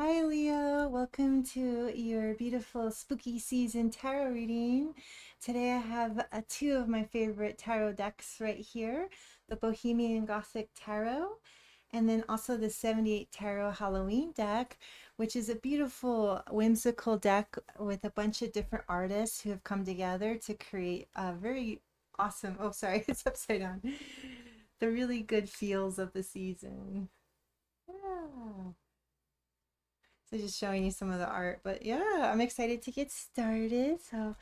Hi Leo, welcome to your beautiful spooky season tarot reading. Today I have two of my favorite tarot decks right here, the Bohemian Gothic Tarot and then also the 78 Tarot Halloween deck, which is a beautiful whimsical deck with a bunch of different artists who have come together to create a very awesome, oh sorry, it's upside down, the really good feels of the season. Yeah. So just showing you some of the art, but yeah, I'm excited to get started. So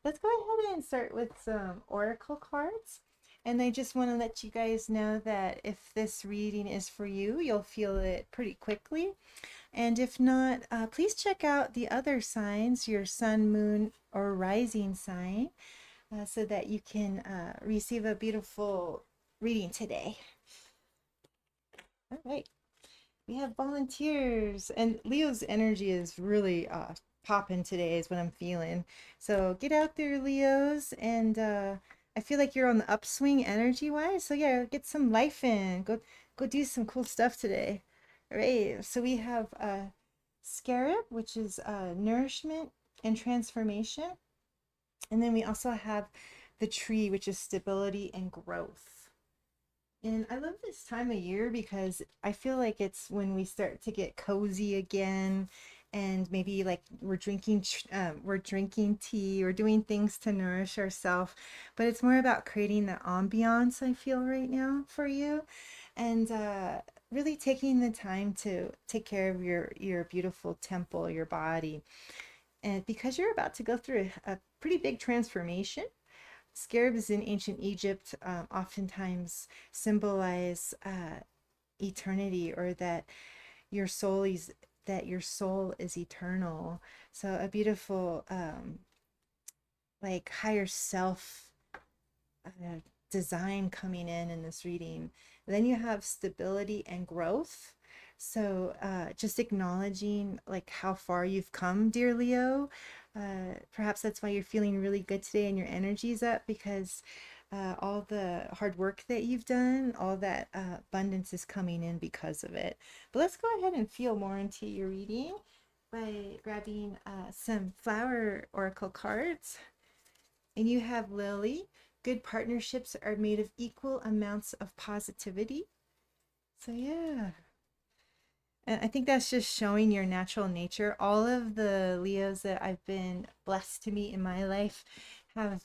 let's go ahead and start with some oracle cards. And I just want to let you guys know that if this reading is for you, you'll feel it pretty quickly. And if not, please check out the other signs, your sun, moon, or rising sign, so that you can receive a beautiful reading today. All right. We have volunteers, and Leo's energy is really popping today, is what I'm feeling. So get out there, Leos, and I feel like you're on the upswing energy wise. So yeah, get some life in. Go do some cool stuff today. All right. So we have Scarab, which is nourishment and transformation, and then we also have the tree, which is stability and growth. And I love this time of year because I feel like it's when we start to get cozy again, and maybe like we're drinking tea or doing things to nourish ourselves. But it's more about creating the ambiance I feel right now for you, and really taking the time to take care of your beautiful temple, your body, and because you're about to go through a pretty big transformation. Scarabs in ancient Egypt oftentimes symbolize eternity, or that your soul is eternal. So a beautiful like higher self uh, design coming in this reading. Then you have stability and growth. So just acknowledging like how far you've come, dear Leo. Perhaps that's why you're feeling really good today and your energy's up, because all the hard work that you've done, all that abundance is coming in because of it. But let's go ahead and feel more into your reading by grabbing some flower oracle cards. And you have Lily. Good partnerships are made of equal amounts of positivity. So, yeah. And I think that's just showing your natural nature. All of the Leos that I've been blessed to meet in my life have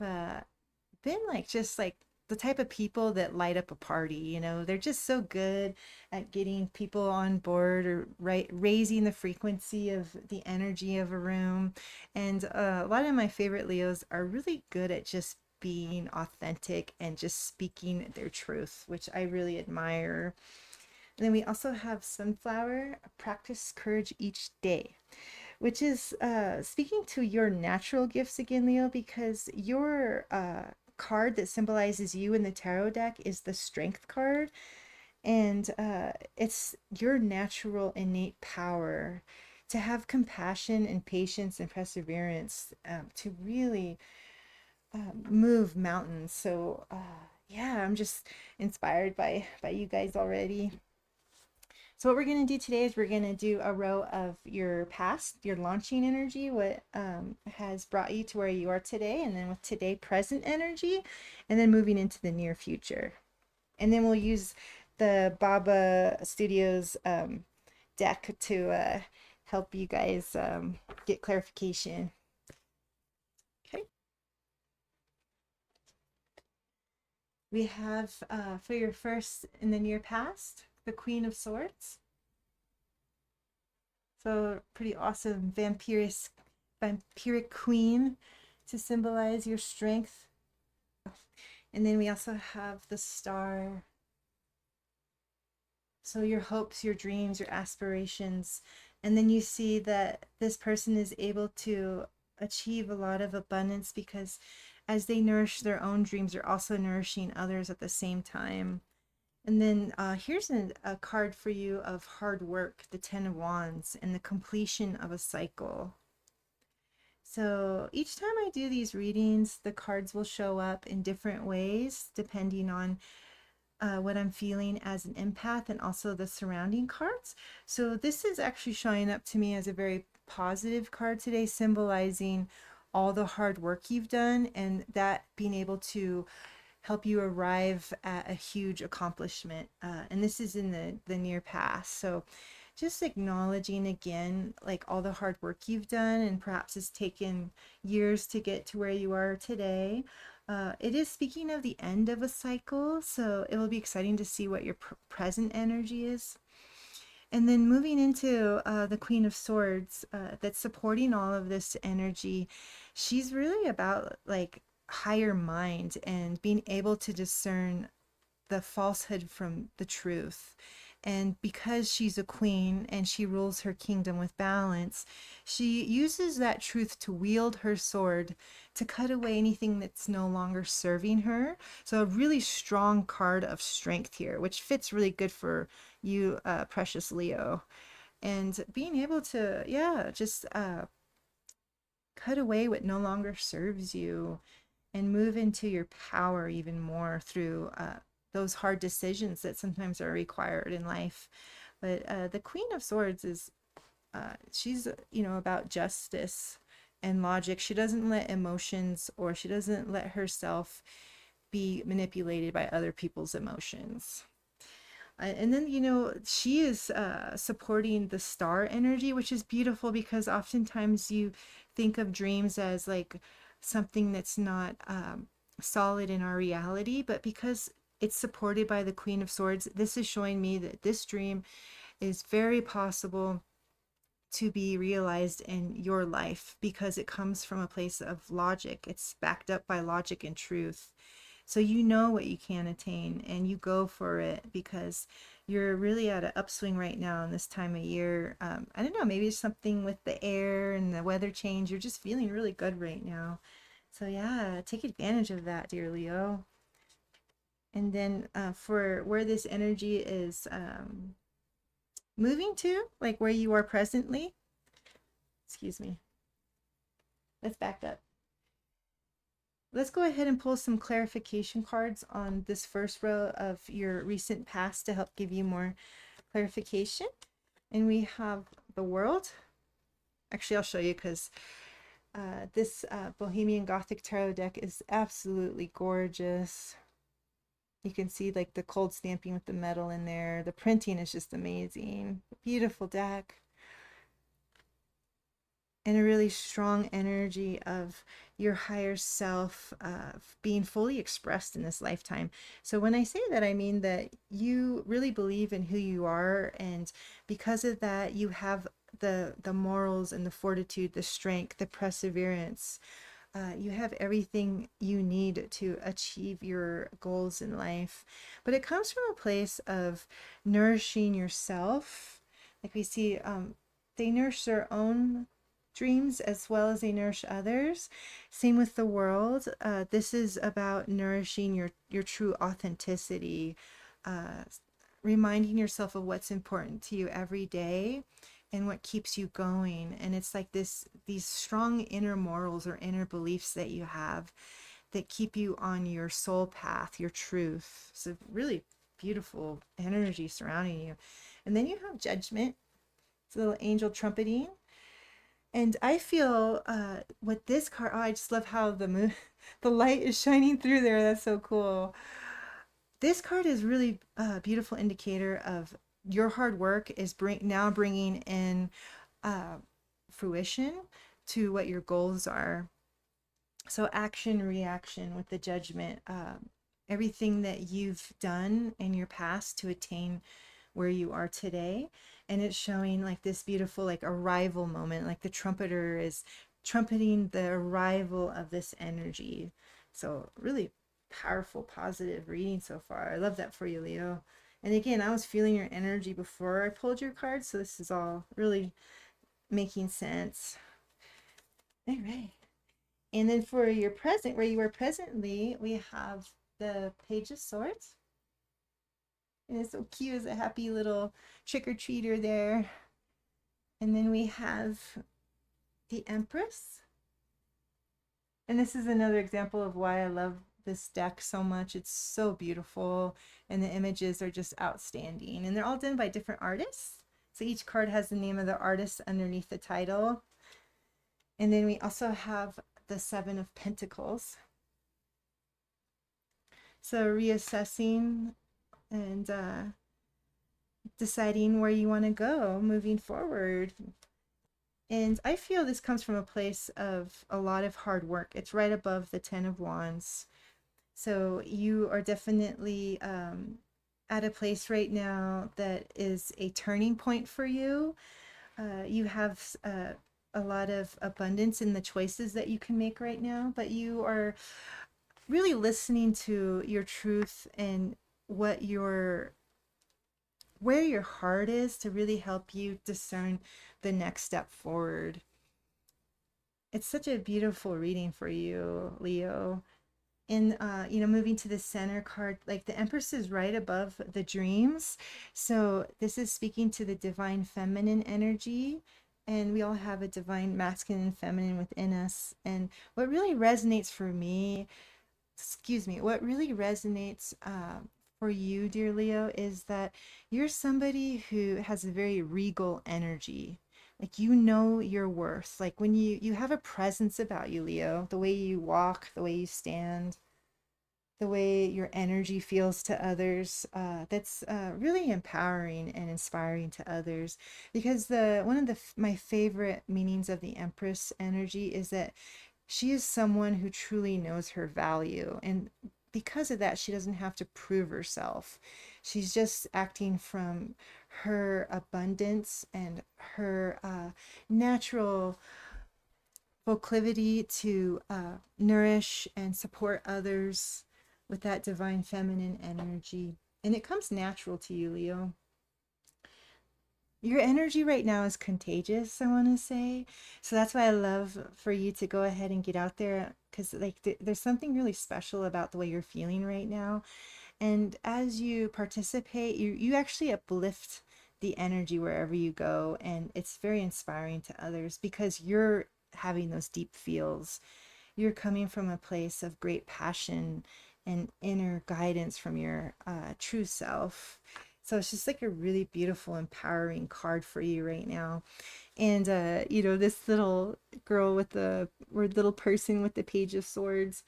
been like just like the type of people that light up a party. They're just so good at getting people on board, or raising the frequency of the energy of a room. And a lot of my favorite Leos are really good at just being authentic and just speaking their truth, which I really admire. And then we also have Sunflower, practice courage each day, which is speaking to your natural gifts again, Leo, because your card that symbolizes you in the tarot deck is the Strength card. And it's your natural innate power to have compassion and patience and perseverance, to really move mountains. So, yeah, I'm just inspired by you guys already. So what we're going to do today is we're going to do a row of your past, your launching energy, what has brought you to where you are today, and then with today present energy, and then moving into the near future. And then we'll use the Baba Studios deck to help you guys get clarification. Okay. We have for your first in the near past, the Queen of Swords. So pretty awesome vampiric queen to symbolize your strength. And then we also have the star. So your hopes, your dreams, your aspirations. And then you see that this person is able to achieve a lot of abundance because as they nourish their own dreams, they're also nourishing others at the same time. And then here's a card for you of hard work, the Ten of Wands, and the completion of a cycle. So each time I do these readings, the cards will show up in different ways depending on what I'm feeling as an empath and also the surrounding cards. So this is actually showing up to me as a very positive card today, symbolizing all the hard work you've done and that being able to help you arrive at a huge accomplishment. And this is in the near past. So just acknowledging again, like all the hard work you've done, and perhaps it's taken years to get to where you are today. It is speaking of the end of a cycle, so it will be exciting to see what your present energy is. And then moving into the Queen of Swords, that's supporting all of this energy. She's really about like higher mind and being able to discern the falsehood from the truth. And because she's a queen and she rules her kingdom with balance, she uses that truth to wield her sword to cut away anything that's no longer serving her. So, a really strong card of strength here, which fits really good for you, precious Leo. And being able to, yeah, just cut away what no longer serves you and move into your power even more through those hard decisions that sometimes are required in life. But the Queen of Swords is, she's, about justice and logic. She doesn't let emotions, or she doesn't let herself be manipulated by other people's emotions. And then, she is supporting the star energy, which is beautiful because oftentimes you think of dreams as like something that's not solid in our reality, but because it's supported by the Queen of Swords, this is showing me that this dream is very possible to be realized in your life because it comes from a place of logic. It's backed up by logic and truth. So you know what you can attain and you go for it because you're really at an upswing right now in this time of year. I don't know, maybe it's something with the air and the weather change. You're just feeling really good right now. So yeah, take advantage of that, dear Leo. And then for where this energy is moving to, like where you are presently, excuse me, let's back up. Let's go ahead and pull some clarification cards on this first row of your recent past to help give you more clarification. And we have the World. Actually, I'll show you because this Bohemian Gothic Tarot deck is absolutely gorgeous. You can see like the cold stamping with the metal in there. The printing is just amazing. Beautiful deck. And a really strong energy of your higher self being fully expressed in this lifetime. So when I say that, I mean that you really believe in who you are, and because of that, you have the morals and the fortitude, the strength, the perseverance. You have everything you need to achieve your goals in life. But it comes from a place of nourishing yourself. Like we see, they nourish their own dreams as well as they nourish others. Same with the World. This is about nourishing your true authenticity, uh, reminding yourself of what's important to you every day and what keeps you going. And it's like these strong inner morals or inner beliefs that you have that keep you on your soul path, your truth. So really beautiful energy surrounding you. And then you have Judgment. It's a little angel trumpeting. And I feel with this card, oh, I just love how the moon, the light is shining through there. That's so cool. This card is really a beautiful indicator of your hard work is now bringing in uh, fruition to what your goals are. So action, reaction with the Judgment. Everything that you've done in your past to attain where you are today, and it's showing like this beautiful like arrival moment, like the trumpeter is trumpeting the arrival of this energy. So really powerful, positive reading so far. I love that for you, Leo. And again, I was feeling your energy before I pulled your card, so this is all really making sense. All right. And then for your present, where you are presently, we have the Page of Swords. And it's so cute as a happy little trick-or-treater there. And then we have the Empress. And this is another example of why I love this deck so much. It's so beautiful, and the images are just outstanding. And they're all done by different artists. So each card has the name of the artist underneath the title. And then we also have the Seven of Pentacles. So reassessing and deciding where you want to go moving forward. And I feel this comes from a place of a lot of hard work. It's right above the Ten of Wands. So you are definitely at a place right now that is a turning point for you. You have a lot of abundance in the choices that you can make right now, but you are really listening to your truth and what your where your heart is to really help you discern the next step forward. It's such a beautiful reading for you, Leo. And moving to the center card, like the Empress is right above the dreams. So this is speaking to the divine feminine energy. And we all have a divine masculine and feminine within us. And what really resonates for me, what really resonates for you, dear Leo, is that you're somebody who has a very regal energy. Like you know your worth. Like when you have a presence about you, Leo, the way you walk, the way you stand, the way your energy feels to others, that's really empowering and inspiring to others. Because the one of the my favorite meanings of the Empress energy is that she is someone who truly knows her value, and because of that she doesn't have to prove herself. She's just acting from her abundance and her natural proclivity to nourish and support others with that divine feminine energy. And it comes natural to you, Leo. Your energy right now is contagious, I want to say. So that's why I love for you to go ahead and get out there, because like there's something really special about the way you're feeling right now. And as you participate, you actually uplift the energy wherever you go, and it's very inspiring to others because you're having those deep feels. You're coming from a place of great passion and inner guidance from your true self. So it's just like a really beautiful, empowering card for you right now. And this little girl with the or little person with the Page of Swords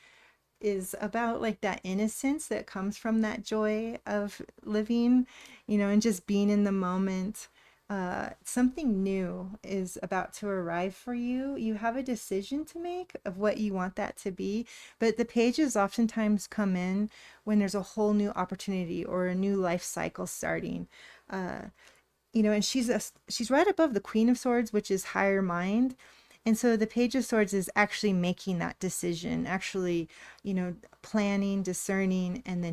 is about like that innocence that comes from that joy of living, and just being in the moment. Something new is about to arrive for you. You have a decision to make of what you want that to be, but the pages oftentimes come in when there's a whole new opportunity or a new life cycle starting. Uh, and she's right above the Queen of Swords, which is higher mind. And so the Page of Swords is actually making that decision, actually, planning, discerning, and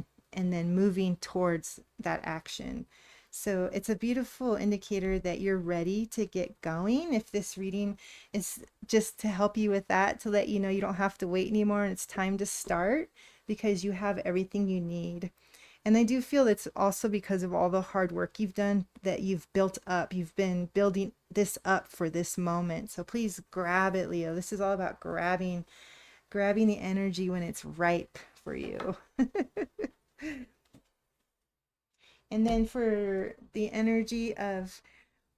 then moving towards that action. So it's a beautiful indicator that you're ready to get going. If this reading is just to help you with that, to let you know you don't have to wait anymore and it's time to start because you have everything you need. And I do feel it's also because of all the hard work you've done that you've built up. You've been building this up for this moment. So please grab it, Leo. This is all about grabbing the energy when it's ripe for you. And then for the energy of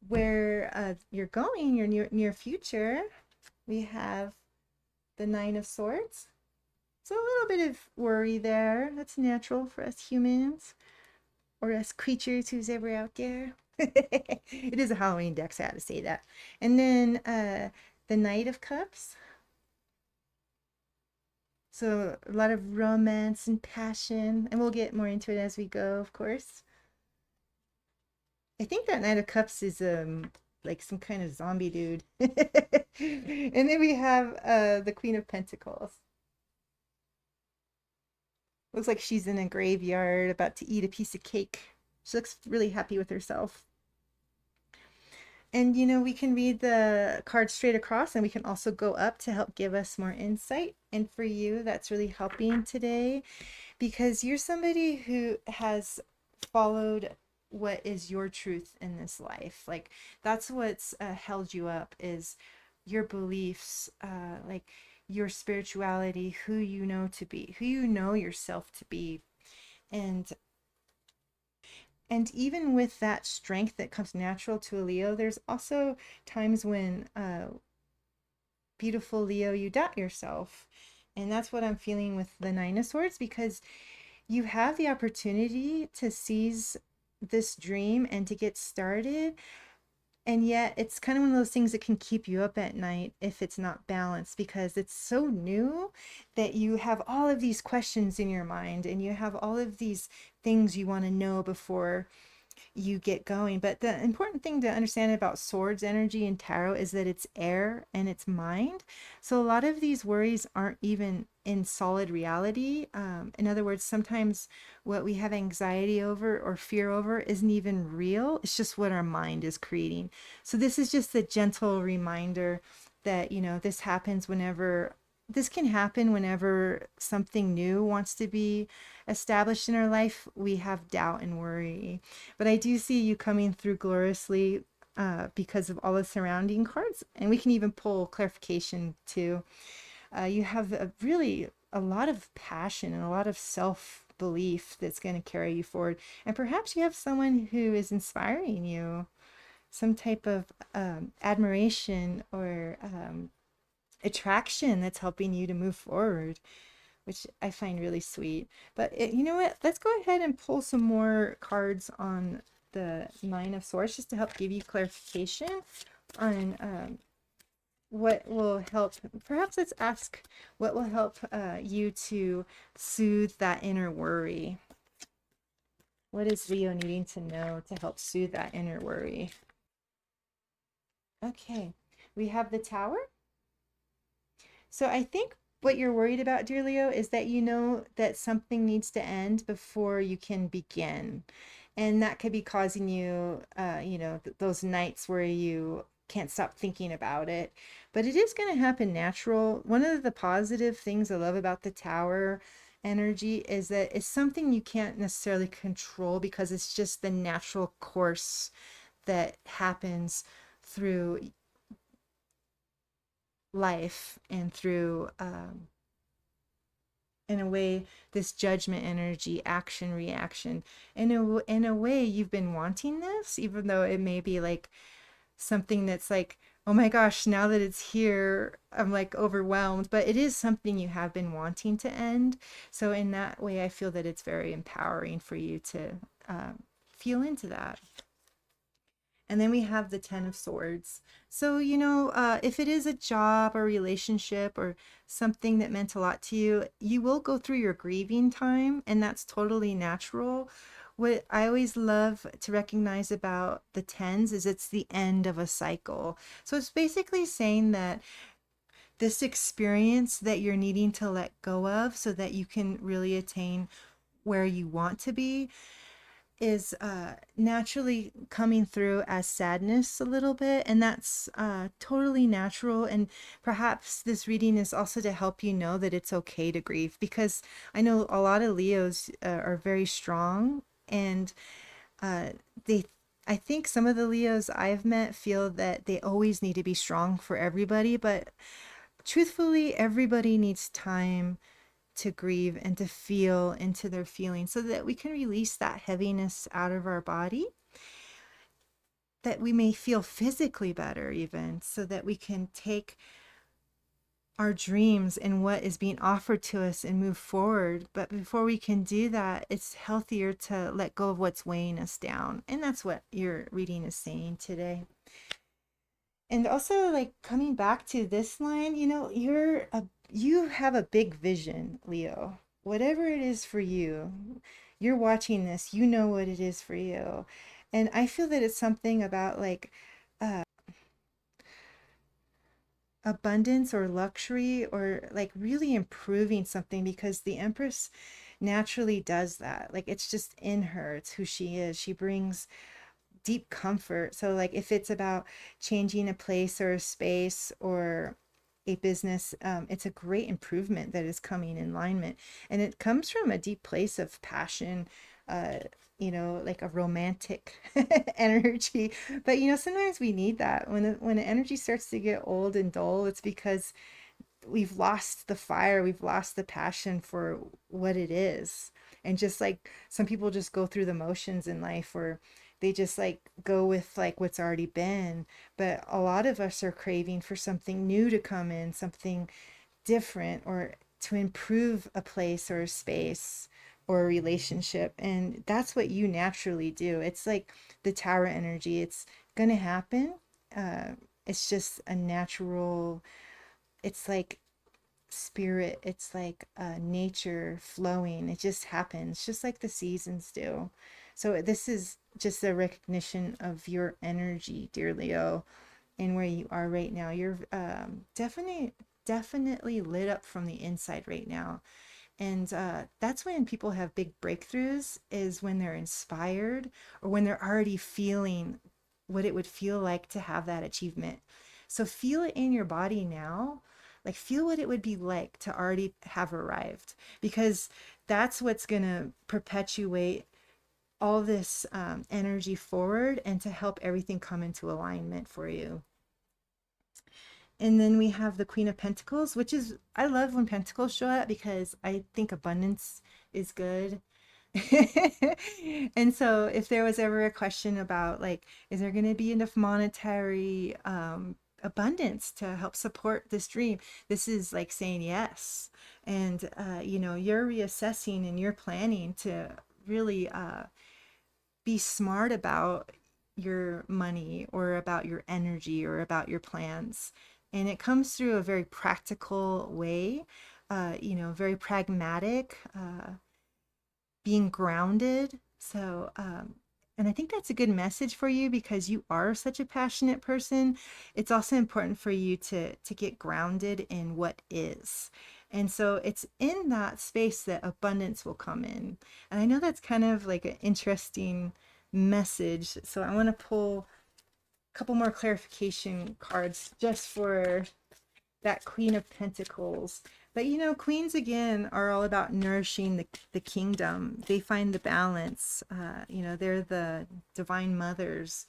where you're going, your near future, we have the Nine of Swords. So a little bit of worry there. That's natural for us humans, or us creatures who's ever out there. It is a Halloween deck, so I had to say that. And then the Knight of Cups. So a lot of romance and passion, and we'll get more into it as we go, of course. I think that Knight of Cups is like some kind of zombie dude. And then we have the Queen of Pentacles. Looks like she's in a graveyard about to eat a piece of cake. She looks really happy with herself. And we can read the card straight across, and we can also go up to help give us more insight. And for you, that's really helping today because you're somebody who has followed what is your truth in this life. Like that's what's held you up is your beliefs. Like your spirituality, who you know to be, who you know yourself to be. And even with that strength that comes natural to a Leo, there's also times when beautiful Leo, you doubt yourself. And that's what I'm feeling with the Nine of Swords, because you have the opportunity to seize this dream and to get started. And yet, it's kind of one of those things that can keep you up at night if it's not balanced, because it's so new that you have all of these questions in your mind and you have all of these things you want to know before you get going. But the important thing to understand about swords energy and tarot is that it's air and it's mind. So a lot of these worries aren't even in solid reality. In other words, sometimes what we have anxiety over or fear over isn't even real. It's just what our mind is creating. So this is just a gentle reminder that, this happens whenever this can happen whenever something new wants to be established in our life. We have doubt and worry. But I do see you coming through gloriously because of all the surrounding cards. And we can even pull clarification too. You have really a lot of passion and a lot of self belief that's going to carry you forward. And perhaps you have someone who is inspiring you, some type of admiration or attraction that's helping you to move forward, which I find really sweet. But you know what? Let's go ahead and pull some more cards on the Nine of Swords just to help give you clarification on what will help. Perhaps let's ask what will help you to soothe that inner worry. What is Leo needing to know to help soothe that inner worry? Okay, we have the Tower. So I think what you're worried about, dear Leo, is that you know that something needs to end before you can begin. And that could be causing you, those nights where you can't stop thinking about it. But it is going to happen natural. One of the positive things I love about the Tower energy is that it's something you can't necessarily control because it's just the natural course that happens through life and through in a way this judgment energy, action reaction. In a way you've been wanting this, even though it may be like something that's like, oh my gosh, now that it's here I'm like overwhelmed, but it is something you have been wanting to end. So in that way I feel that it's very empowering for you to feel into that. And then we have the Ten of Swords. So, if it is a job or relationship or something that meant a lot to you, you will go through your grieving time, and that's totally natural. What I always love to recognize about the tens is it's the end of a cycle. So it's basically saying that this experience that you're needing to let go of so that you can really attain where you want to be is naturally coming through as sadness a little bit, and that's totally natural. And perhaps this reading is also to help you know that it's okay to grieve, because I know a lot of Leos are very strong, and uh, they I think some of the Leos I've met feel that they always need to be strong for everybody, but truthfully everybody needs time to grieve and to feel into their feelings so that we can release that heaviness out of our body, that we may feel physically better, even so that we can take our dreams and what is being offered to us and move forward. But before we can do that, it's healthier to let go of what's weighing us down. And that's what your reading is saying today. And also, like, coming back to this line, you have a big vision, Leo. Whatever it is for you, you're watching this, you know what it is for you. And I feel that it's something about like abundance or luxury, or like really improving something, because the Empress naturally does that. Like, it's just in her, it's who she is. She brings deep comfort. So like if it's about changing a place or a space or a business, it's a great improvement that is coming in alignment, and it comes from a deep place of passion, uh like a romantic energy. But sometimes we need that when the energy starts to get old and dull. It's because we've lost the fire, we've lost the passion for what it is. And just like some people just go through the motions in life, or they just like go with like what's already been. But a lot of us are craving for something new to come in, something different, or to improve a place or a space or a relationship. And that's what you naturally do. It's like the tower energy, it's going to happen. Uh, it's just a natural, it's like spirit, it's like nature flowing. It just happens, just like the seasons do. So this is just a recognition of your energy, dear Leo, and where you are right now. You're definitely lit up from the inside right now. And that's when people have big breakthroughs, is when they're inspired, or when they're already feeling what it would feel like to have that achievement. So feel it in your body now. Like, feel what it would be like to already have arrived, because that's what's going to perpetuate all this energy forward, and to help everything come into alignment for you. And then we have the Queen of Pentacles, which is, I love when Pentacles show up because I think abundance is good. And so if there was ever a question about like, is there going to be enough monetary abundance to help support this dream, this is like saying yes. And you know, you're reassessing and you're planning to really be smart about your money, or about your energy, or about your plans. And it comes through a very practical way, you know, very pragmatic, being grounded. So, and I think that's a good message for you because you are such a passionate person. It's also important for you to get grounded in what is. And so it's in that space that abundance will come in. And I know that's kind of like an interesting message. So I want to pull a couple more clarification cards just for that Queen of Pentacles. But you know, queens again are all about nourishing the kingdom. They find the balance. You know, they're the divine mothers.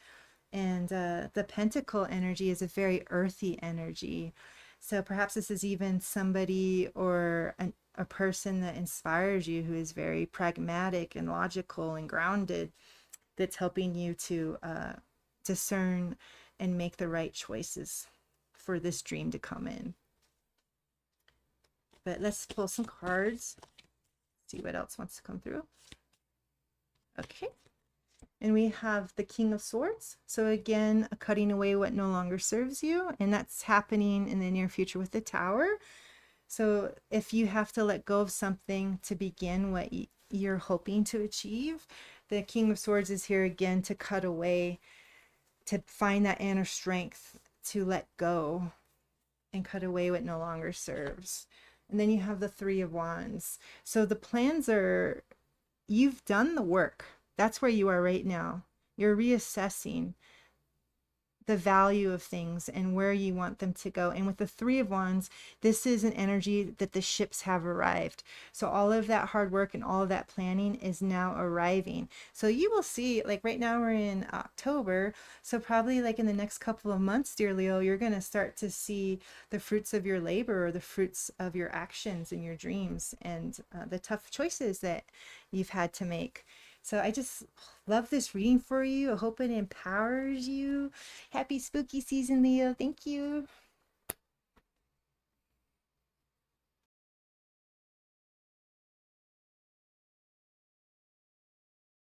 And the pentacle energy is a very earthy energy. So perhaps this is even somebody, or a person that inspires you, who is very pragmatic and logical and grounded, that's helping you to discern and make the right choices for this dream to come in. But let's pull some cards, see what else wants to come through. Okay. And we have the King of Swords. So again, cutting away what no longer serves you. And that's happening in the near future with the Tower. So if you have to let go of something to begin what you're hoping to achieve, the King of Swords is here again to cut away, to find that inner strength to let go and cut away what no longer serves. And then you have the Three of Wands. So the plans are, you've done the work. That's where you are right now. You're reassessing the value of things and where you want them to go. And with the Three of Wands, this is an energy that the ships have arrived. So all of that hard work and all of that planning is now arriving. So you will see, like right now we're in October. So probably like in the next couple of months, dear Leo, you're going to start to see the fruits of your labor, or the fruits of your actions and your dreams, and the tough choices that you've had to make. So I just love this reading for you. I hope it empowers you. Happy spooky season, Leo. Thank you.